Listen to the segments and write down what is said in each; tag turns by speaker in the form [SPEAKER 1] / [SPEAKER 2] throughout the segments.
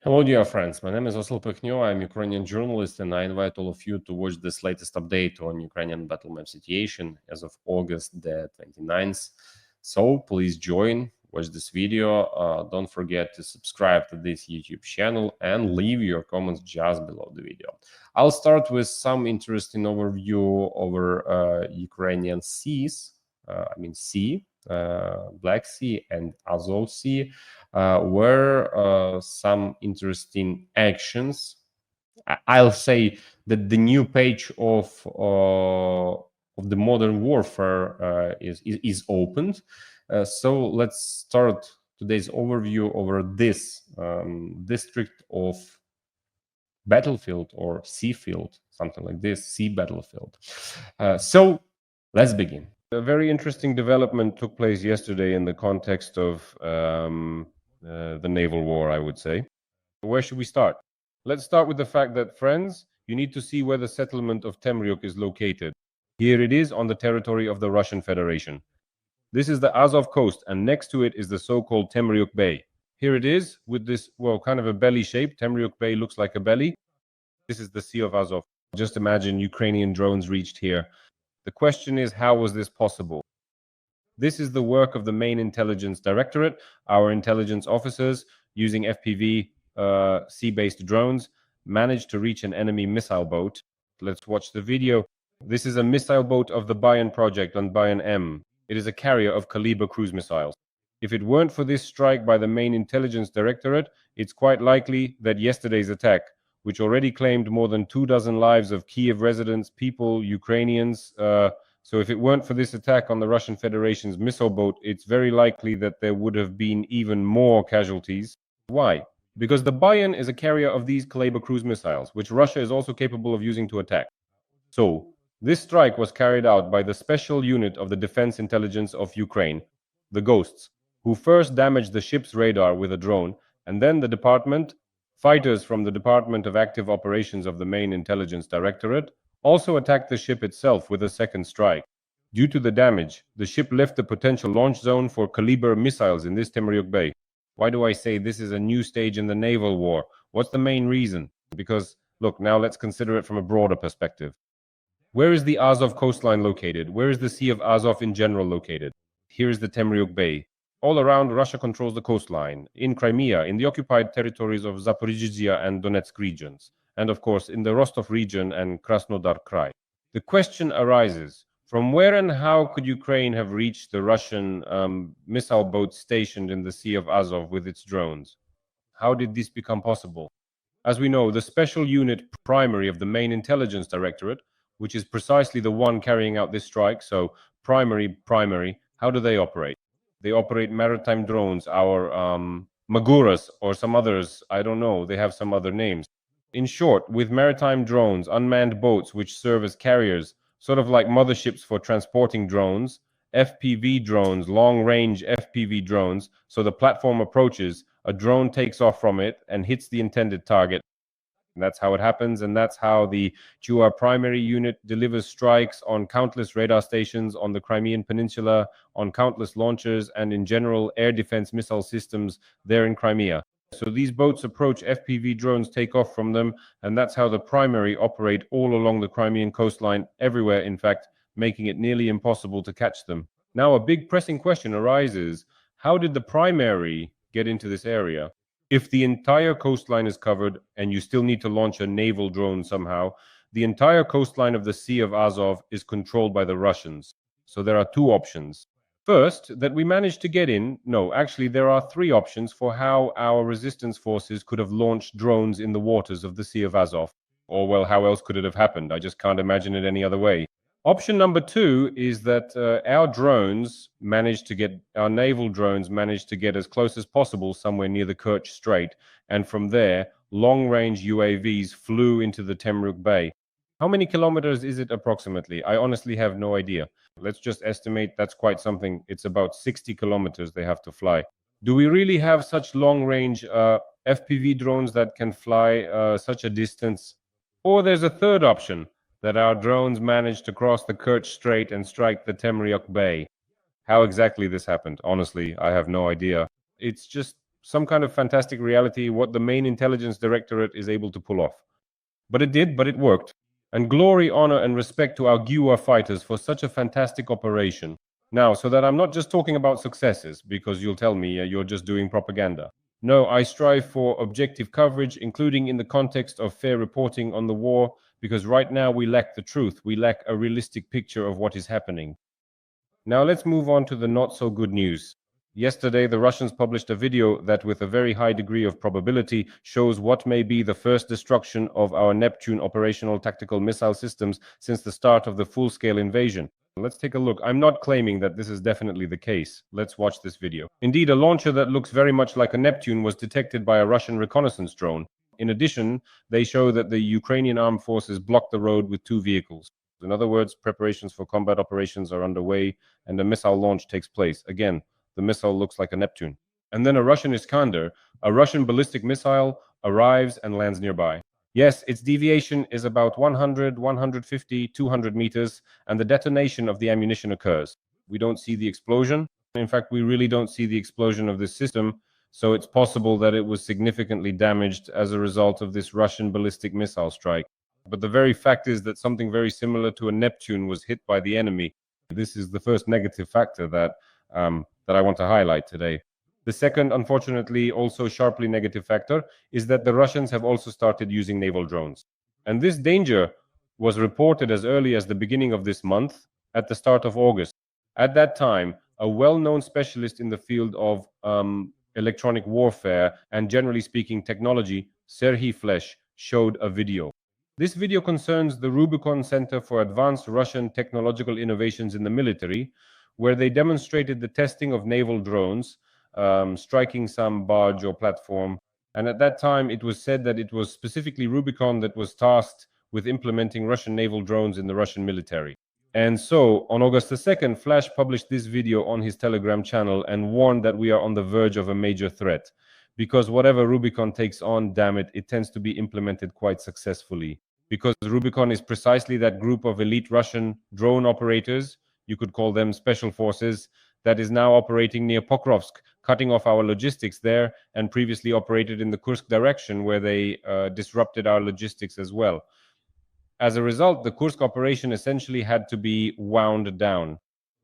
[SPEAKER 1] Hello, dear friends. My name is Vasyl Pekhno. I'm a Ukrainian journalist, and I invite all of you to watch this latest update on Ukrainian battle map situation as of August the 29th. So please join, watch this video. Don't forget to subscribe to this YouTube channel and leave your comments just below the video. I'll start with some interesting overview over Ukrainian seas. Black Sea and Azov Sea, where some interesting actions. I'll say that the new page of the modern warfare is opened. So let's start today's overview over this district of battlefield or sea field, something like this, sea battlefield. So let's begin. A very interesting development took place yesterday in the context of the naval war, I would say. Where should we start? Let's start with the fact that, friends, you need to see where the settlement of Temryuk is located. Here it is on the territory of the Russian Federation. This is the Azov coast, and next to it is the so-called Temryuk Bay. Here it is with this, well, kind of a belly shape. Temryuk Bay looks like a belly. This is the Sea of Azov. Just imagine Ukrainian drones reached here. The question is, how was this possible? This is the work of the main intelligence directorate. Our intelligence officers, using FPV sea-based drones, managed to reach an enemy missile boat. Let's watch the video. This is a missile boat of the Bayan project on Bayan M. It is a carrier of Kalibr cruise missiles. If it weren't for this strike by the main intelligence directorate, it's quite likely that yesterday's attack, which already claimed more than 24 lives of Kyiv residents, people, Ukrainians. So if it weren't for this attack on the Russian Federation's missile boat, it's very likely that there would have been even more casualties. Why? Because the Bayan is a carrier of these Kalibr cruise missiles, which Russia is also capable of using to attack. So this strike was carried out by the special unit of the Defense Intelligence of Ukraine, the Ghosts, who first damaged the ship's radar with a drone, and then the department, fighters from the Department of Active Operations of the main intelligence directorate, also attacked the ship itself with a second strike. Due to the damage, the ship left the potential launch zone for Kalibr missiles in this Temryuk Bay. Why do I say this is a new stage in the naval war? What's the main reason? Because, look, now let's consider it from a broader perspective. Where is the Azov coastline located? Where is the Sea of Azov in general located? Here is the Temryuk Bay. All around, Russia controls the coastline. In Crimea, in the occupied territories of Zaporizhzhia and Donetsk regions, and of course in the Rostov region and Krasnodar Krai. The question arises, from where and how could Ukraine have reached the Russian missile boat stationed in the Sea of Azov with its drones? How did this become possible? As we know, the special unit primary of the main intelligence directorate, which is precisely the one carrying out this strike, so primary, how do they operate? They operate maritime drones, our Maguras or some others, I don't know, they have some other names. In short, with maritime drones, unmanned boats which serve as carriers, sort of like motherships for transporting drones, FPV drones, long-range FPV drones, so the platform approaches, a drone takes off from it and hits the intended target. And that's how it happens, and that's how the GUR primary unit delivers strikes on countless radar stations on the Crimean Peninsula, on countless launchers, and in general air defense missile systems there in Crimea. So these boats approach, FPV drones take off from them, and that's how the primary operate all along the Crimean coastline, everywhere in fact, making it nearly impossible to catch them. Now a big pressing question arises, how did the primary get into this area? If the entire coastline is covered and you still need to launch a naval drone somehow, the entire coastline of the Sea of Azov is controlled by the Russians. So there are two options. First, that we managed to get in. No, actually, there are three options for how our resistance forces could have launched drones in the waters of the Sea of Azov. Or, well, how else could it have happened? I just can't imagine it any other way. Option number two is that our naval drones managed to get as close as possible somewhere near the Kerch Strait, and from there, long-range UAVs flew into the Temryuk Bay. How many kilometers is it approximately? I honestly have no idea. Let's just estimate that's quite something. It's about 60 kilometers they have to fly. Do we really have such long-range FPV drones that can fly such a distance? Or there's a third option, that our drones managed to cross the Kerch Strait and strike the Temryuk Bay. How exactly this happened, honestly, I have no idea. It's just some kind of fantastic reality what the main intelligence directorate is able to pull off. But it worked. And glory, honor, and respect to our Gyua fighters for such a fantastic operation. Now, so that I'm not just talking about successes, because you'll tell me you're just doing propaganda. No, I strive for objective coverage, including in the context of fair reporting on the war, because right now we lack the truth. We lack a realistic picture of what is happening. Now let's move on to the not so good news. Yesterday, the Russians published a video that, with a very high degree of probability, shows what may be the first destruction of our Neptune operational tactical missile systems since the start of the full-scale invasion. Let's take a look. I'm not claiming that this is definitely the case. Let's watch this video. Indeed, a launcher that looks very much like a Neptune was detected by a Russian reconnaissance drone. In addition, they show that the Ukrainian armed forces blocked the road with 2 vehicles. In other words, preparations for combat operations are underway and a missile launch takes place. Again, the missile looks like a Neptune. And then a Russian Iskander, a Russian ballistic missile, arrives and lands nearby. Yes, its deviation is about 100, 150, 200 meters, and the detonation of the ammunition occurs. We don't see the explosion. In fact, we really don't see the explosion of this system, so it's possible that it was significantly damaged as a result of this Russian ballistic missile strike. But the very fact is that something very similar to a Neptune was hit by the enemy. This is the first negative factor that I want to highlight today. The second, unfortunately, also sharply negative factor is that the Russians have also started using naval drones. And this danger was reported as early as the beginning of this month, at the start of August. At that time, a well-known specialist in the field of electronic warfare and, generally speaking, technology, Serhiy Flesh, showed a video. This video concerns the Rubicon Center for Advanced Russian Technological Innovations in the Military, where they demonstrated the testing of naval drones, striking some barge or platform. And at that time, it was said that it was specifically Rubicon that was tasked with implementing Russian naval drones in the Russian military. And so, on August the 2nd, Flash published this video on his Telegram channel and warned that we are on the verge of a major threat. Because whatever Rubicon takes on, damn it, it tends to be implemented quite successfully. Because Rubicon is precisely that group of elite Russian drone operators, you could call them special forces, that is now operating near Pokrovsk, cutting off our logistics there, and previously operated in the Kursk direction, where they disrupted our logistics as well. As a result, the Kursk operation essentially had to be wound down.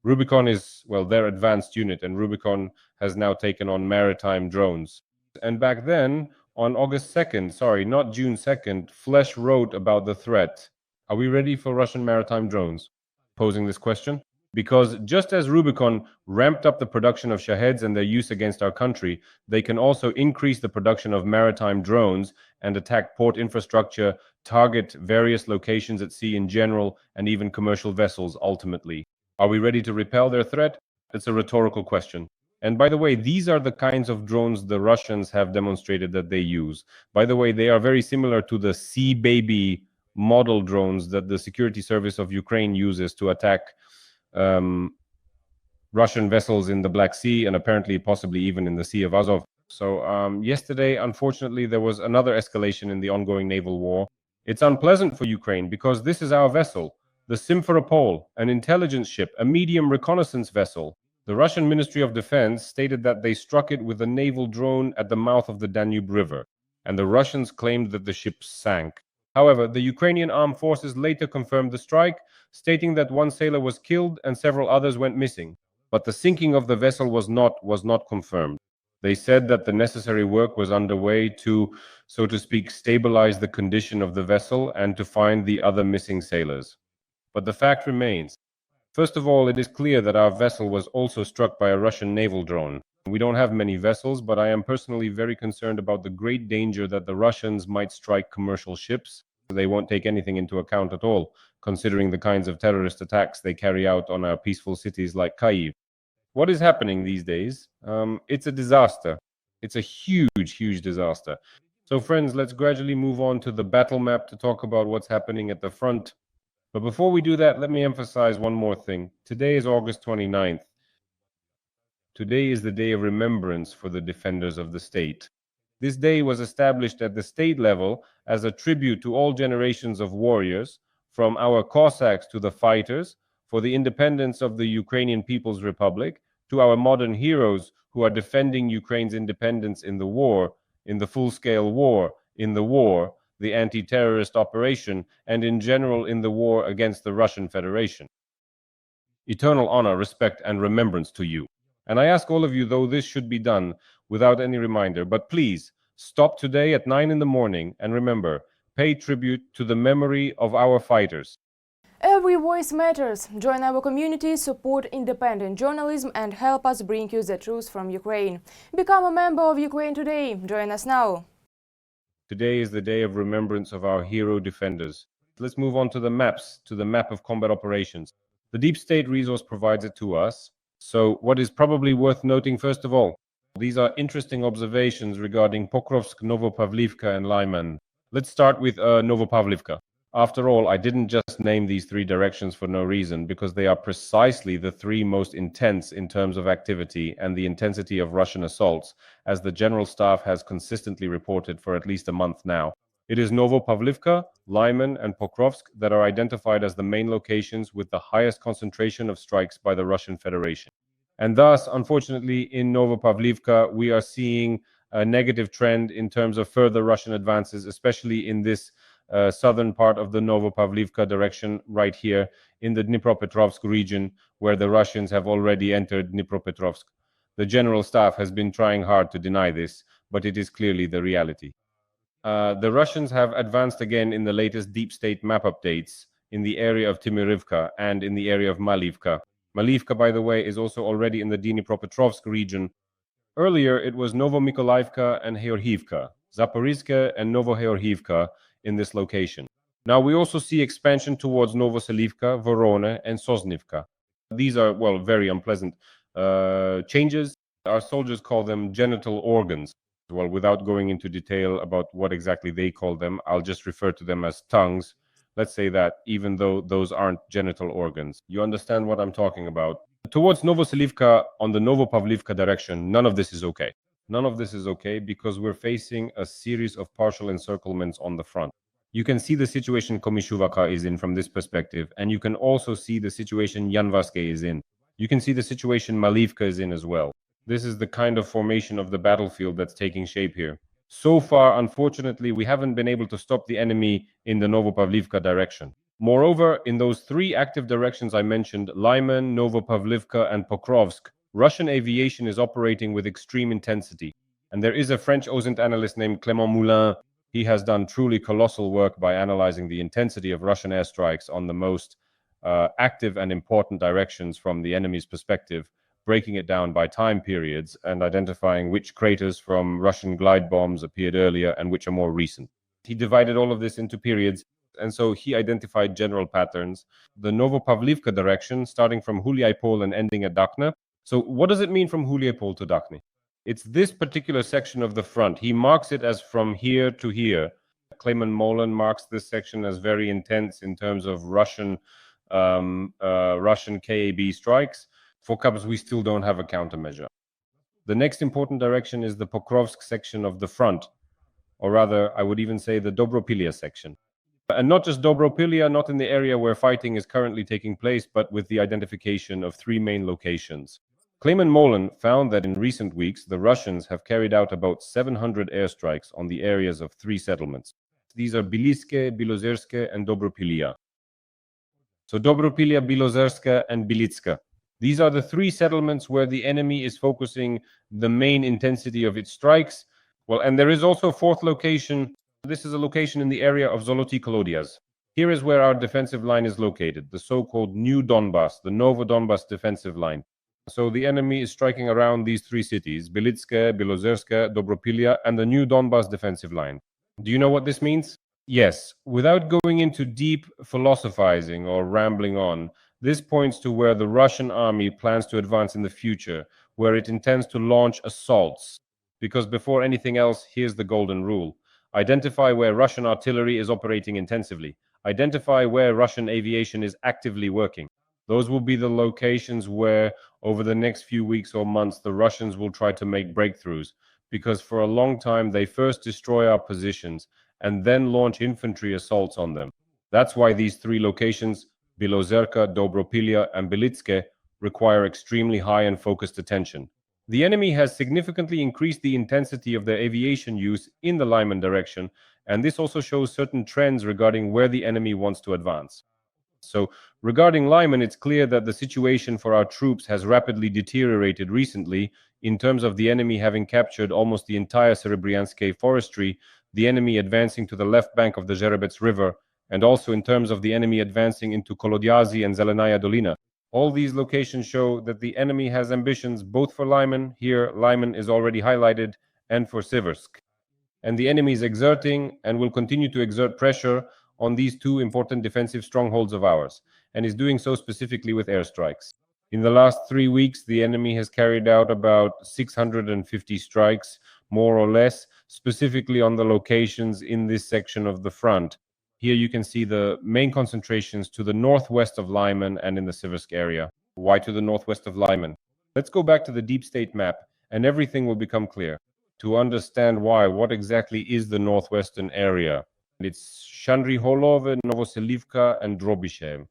[SPEAKER 1] Rubicon is, well, their advanced unit, and Rubicon has now taken on maritime drones. And back then, on August 2nd, sorry, not June 2nd, Flesh wrote about the threat. Are we ready for Russian maritime drones? Posing this question. Because just as Rubicon ramped up the production of Shaheds and their use against our country, they can also increase the production of maritime drones and attack port infrastructure, target various locations at sea in general, and even commercial vessels ultimately. Are we ready to repel their threat? It's a rhetorical question. And by the way, these are the kinds of drones the Russians have demonstrated that they use. By the way, they are very similar to the Sea Baby model drones that the security service of Ukraine uses to attack Russian vessels in the Black Sea and apparently possibly even in the Sea of Azov. So yesterday, unfortunately, there was another escalation in the ongoing naval war. It's unpleasant for Ukraine because this is our vessel, the Simferopol, an intelligence ship, a medium reconnaissance vessel. The Russian Ministry of Defense stated that they struck it with a naval drone at the mouth of the Danube River, and the Russians claimed that the ship sank. However, the Ukrainian armed forces later confirmed the strike, stating that 1 sailor was killed and several others went missing. But the sinking of the vessel was not confirmed. They said that the necessary work was underway to, so to speak, stabilize the condition of the vessel and to find the other missing sailors. But the fact remains. First of all, it is clear that our vessel was also struck by a Russian naval drone. We don't have many vessels, but I am personally very concerned about the great danger that the Russians might strike commercial ships. They won't take anything into account at all, considering the kinds of terrorist attacks they carry out on our peaceful cities like Kyiv. What is happening these days? It's a disaster. It's a huge, huge disaster. So friends, let's gradually move on to the battle map to talk about what's happening at the front. But before we do that, let me emphasize one more thing. Today is August 29th. Today is the day of remembrance for the defenders of the state. This day was established at the state level as a tribute to all generations of warriors, from our Cossacks to the fighters for the independence of the Ukrainian People's Republic, to our modern heroes who are defending Ukraine's independence in the war, in the full-scale war, in the war, the anti-terrorist operation, and in general in the war against the Russian Federation. Eternal honor, respect, and remembrance to you. And I ask all of you, though this should be done without any reminder, but please stop today at 9 in the morning and remember, pay tribute to the memory of our fighters.
[SPEAKER 2] Every voice matters. Join our community, support independent journalism and help us bring you the truth from Ukraine. Become a member of Ukraine Today. Join us now.
[SPEAKER 1] Today is the day of remembrance of our hero defenders. Let's move on to the maps, to the map of combat operations. The deep state resource provides it to us. So what is probably worth noting first of all, these are interesting observations regarding Pokrovsk, Novopavlivka and Lyman. Let's start with Novopavlivka. After all, I didn't just name these three directions for no reason, because they are precisely the three most intense in terms of activity and the intensity of Russian assaults, as the General Staff has consistently reported for at least a month now. It is Novopavlivka, Lyman, and Pokrovsk that are identified as the main locations with the highest concentration of strikes by the Russian Federation. And thus, unfortunately, in Novopavlivka, we are seeing a negative trend in terms of further Russian advances, especially in this southern part of the Novopavlivka direction, right here in the Dnipropetrovsk region, where the Russians have already entered Dnipropetrovsk. The General Staff has been trying hard to deny this, but it is clearly the reality. The Russians have advanced again in the latest deep state map updates in the area of Temryuk and in the area of Malivka. Malivka, by the way, is also already in the Dnipropetrovsk region. Earlier, it was Novomykolivka and Georgivka, Zaporizhzhia and Novogeorgivka in this location. Now, we also see expansion towards Novoselivka, Vorona, and Sosnivka. These are, well, very unpleasant changes. Our soldiers call them genital organs. Well, without going into detail about what exactly they call them, I'll just refer to them as tongues. Let's say that, even though those aren't genital organs. You understand what I'm talking about? Towards Novoselivka, on the Novopavlivka direction, none of this is okay. None of this is okay because we're facing a series of partial encirclements on the front. You can see the situation Komishuvaka is in from this perspective, and you can also see the situation Yanvaske is in. You can see the situation Malivka is in as well. This is the kind of formation of the battlefield that's taking shape here. So far, unfortunately, we haven't been able to stop the enemy in the Novopavlivka direction. Moreover, in those three active directions I mentioned, Lyman, Novopavlivka, and Pokrovsk, Russian aviation is operating with extreme intensity. And there is a French OSINT analyst named Clément Moulin. He has done truly colossal work by analyzing the intensity of Russian airstrikes on the most active and important directions from the enemy's perspective, breaking it down by time periods and identifying which craters from Russian glide bombs appeared earlier and which are more recent. He divided all of this into periods, and so he identified general patterns. The Novopavlivka direction, starting from Huliaipol and ending at Dakhne. So what does it mean from Huliaipol to Dakhne? It's this particular section of the front. He marks it as from here to here. Clement Molen marks this section as very intense in terms of Russian KAB strikes. For Cubs, we still don't have a countermeasure. The next important direction is the Pokrovsk section of the front, or rather, I would even say the Dobropilia section. And not just Dobropilia, not in the area where fighting is currently taking place, but with the identification of three main locations. Clement Molen found that in recent weeks, the Russians have carried out about 700 airstrikes on the areas of three settlements. These are Bilitske, Bilozerske, and Dobropilia. So Dobropilia, Bilozerska, and Bilitska. These are the three settlements where the enemy is focusing the main intensity of its strikes. Well, and there is also a fourth location. This is a location in the area of Zoloty Kolodias. Here is where our defensive line is located, the so-called New Donbass, the Novo Donbass defensive line. So the enemy is striking around these three cities, Bilitske, Bilozerska, Dobropilia, and the New Donbass defensive line. Do you know what this means? Yes, without going into deep philosophizing or rambling on, this points to where the Russian army plans to advance in the future, where it intends to launch assaults. Because before anything else, here's the golden rule. Identify where Russian artillery is operating intensively. Identify where Russian aviation is actively working. Those will be the locations where, over the next few weeks or months, the Russians will try to make breakthroughs. Because for a long time, they first destroy our positions and then launch infantry assaults on them. That's why these three locations, Bilozerka, Dobropilia, and Bilitske, require extremely high and focused attention. The enemy has significantly increased the intensity of their aviation use in the Lyman direction, and this also shows certain trends regarding where the enemy wants to advance. So, regarding Lyman, it's clear that the situation for our troops has rapidly deteriorated recently in terms of the enemy having captured almost the entire Serebryanske forestry, the enemy advancing to the left bank of the Zherebets River, and also in terms of the enemy advancing into Kolodyazy and Zelenaya Dolina. All these locations show that the enemy has ambitions both for Lyman, here Lyman is already highlighted, and for Siversk. And the enemy is exerting and will continue to exert pressure on these two important defensive strongholds of ours, and is doing so specifically with airstrikes. In the last 3 weeks, the enemy has carried out about 650 strikes, more or less, specifically on the locations in this section of the front. Here you can see the main concentrations to the northwest of Lyman and in the Siversk area. Why to the northwest of Lyman? Let's go back to the deep state map, and everything will become clear. To understand why, what exactly is the northwestern area? It's Shandryholov, Novoselivka, and Drobyshev.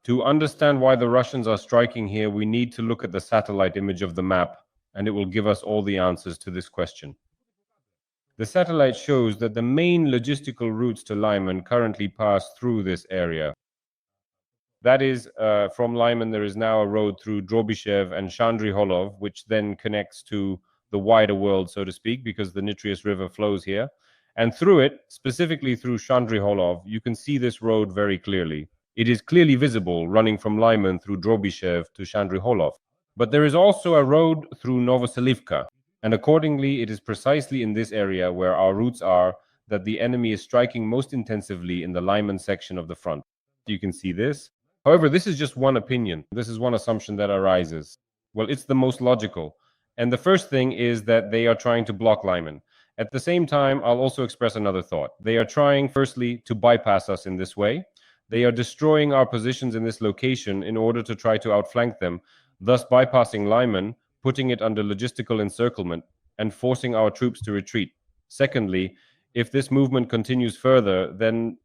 [SPEAKER 1] To understand why the Russians are striking here, we need to look at the satellite image of the map, and it will give us all the answers to this question. The satellite shows that the main logistical routes to Lyman currently pass through this area. That is, from Lyman there is now a road through Drobyshev and Shandryholov, which then connects to the wider world, so to speak, because the Nitrius River flows here. And through it, specifically through Shandryholov, you can see this road very clearly. It is clearly visible running from Lyman through Drobyshev to Shandryholov. But there is also a road through Novoselivka, and accordingly it is precisely in this area where our routes are that the enemy is striking most intensively in the Lyman section of the front. You can see this. However, this is just one opinion. This is one assumption that arises. Well, it's the most logical. And the first thing is that they are trying to block Lyman. At the same time, I'll also express another thought. They are trying, firstly, to bypass us in this way. They are destroying our positions in this location in order to try to outflank them, thus bypassing Lyman, putting it under logistical encirclement, and forcing our troops to retreat. Secondly, if this movement continues further, then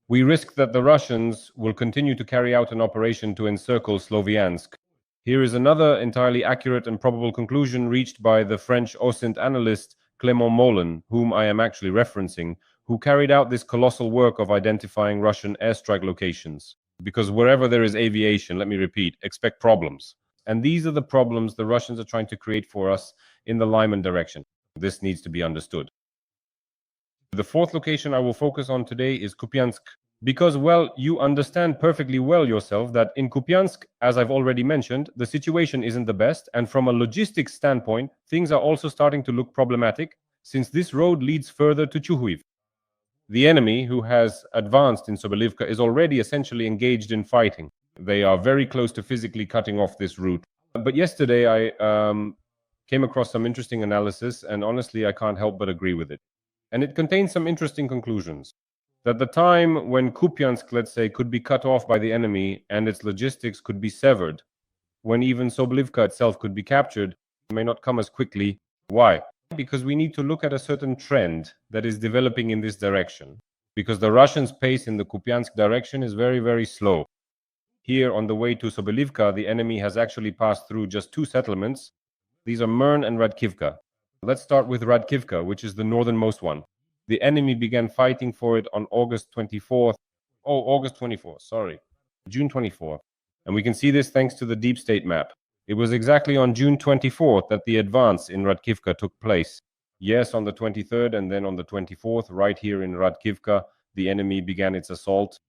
[SPEAKER 1] we risk that the Russians will continue to carry out an operation to encircle Sloviansk. Here is another entirely accurate and probable conclusion reached by the French OSINT analyst Clément Molin, whom I am actually referencing, who carried out this colossal work of identifying Russian airstrike locations. Because wherever there is aviation, let me repeat, expect problems. And these are the problems the Russians are trying to create for us in the Lyman direction. This needs to be understood. The fourth location I will focus on today is Kupiansk. Because, well, you understand perfectly well yourself that in Kupiansk, as I've already mentioned, the situation isn't the best, and from a logistics standpoint, things are also starting to look problematic, since this road leads further to Chuhuiv. The enemy, who has advanced in Sobolivka, is already essentially engaged in fighting. They are very close to physically cutting off this route. But yesterday I came across some interesting analysis, and honestly I can't help but agree with it. And it contains some interesting conclusions. That the time when Kupiansk, let's say, could be cut off by the enemy and its logistics could be severed, when even Sobolivka itself could be captured, may not come as quickly. Why? Because we need to look at a certain trend that is developing in this direction. Because the Russians' pace in the Kupiansk direction is very, very slow. Here on the way to Sobolivka, the enemy has actually passed through just two settlements. These are Mern and Radkivka. Let's start with Radkivka, which is the northernmost one. The enemy began fighting for it on August 24th. June 24th. And we can see this thanks to the deep state map. It was exactly on June 24th that the advance in Radkivka took place. Yes, on the 23rd and then on the 24th, right here in Radkivka, the enemy began its assault.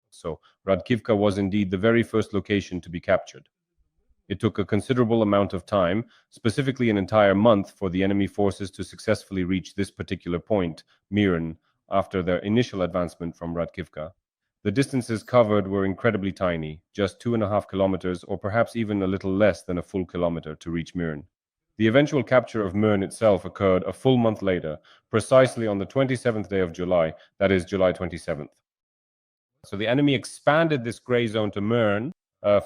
[SPEAKER 1] So Radkivka was indeed the very first location to be captured. It took a considerable amount of time, specifically an entire month, for the enemy forces to successfully reach this particular point, Miran, after their initial advancement from Radkivka. The distances covered were incredibly tiny, just 2.5 kilometers, or perhaps even a little less than a full kilometer to reach Miran. The eventual capture of Mern itself occurred a full month later, precisely on the 27th day of July, that is July 27th. So the enemy expanded this gray zone to Mern,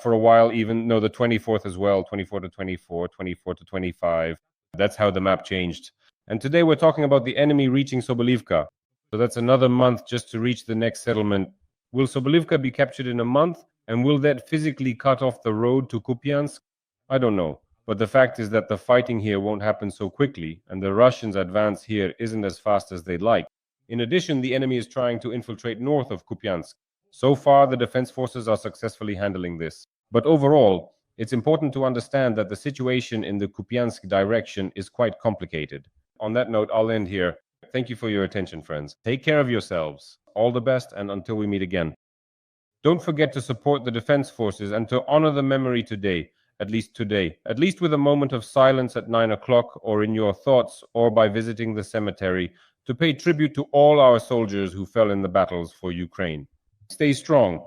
[SPEAKER 1] for a while, even the 24th as well, 24 to 24, 24 to 25. That's how the map changed. And today we're talking about the enemy reaching Sobolivka. So that's another month just to reach the next settlement. Will Sobolivka be captured in a month? And will that physically cut off the road to Kupiansk? I don't know. But the fact is that the fighting here won't happen so quickly, and the Russians' advance here isn't as fast as they'd like. In addition, the enemy is trying to infiltrate north of Kupiansk. So far, the defense forces are successfully handling this. But overall, it's important to understand that the situation in the Kupiansk direction is quite complicated. On that note, I'll end here. Thank you for your attention, friends. Take care of yourselves. All the best, and until we meet again. Don't forget to support the defense forces and to honor the memory today, at least with a moment of silence at 9 o'clock, or in your thoughts, or by visiting the cemetery, to pay tribute to all our soldiers who fell in the battles for Ukraine. Stay strong.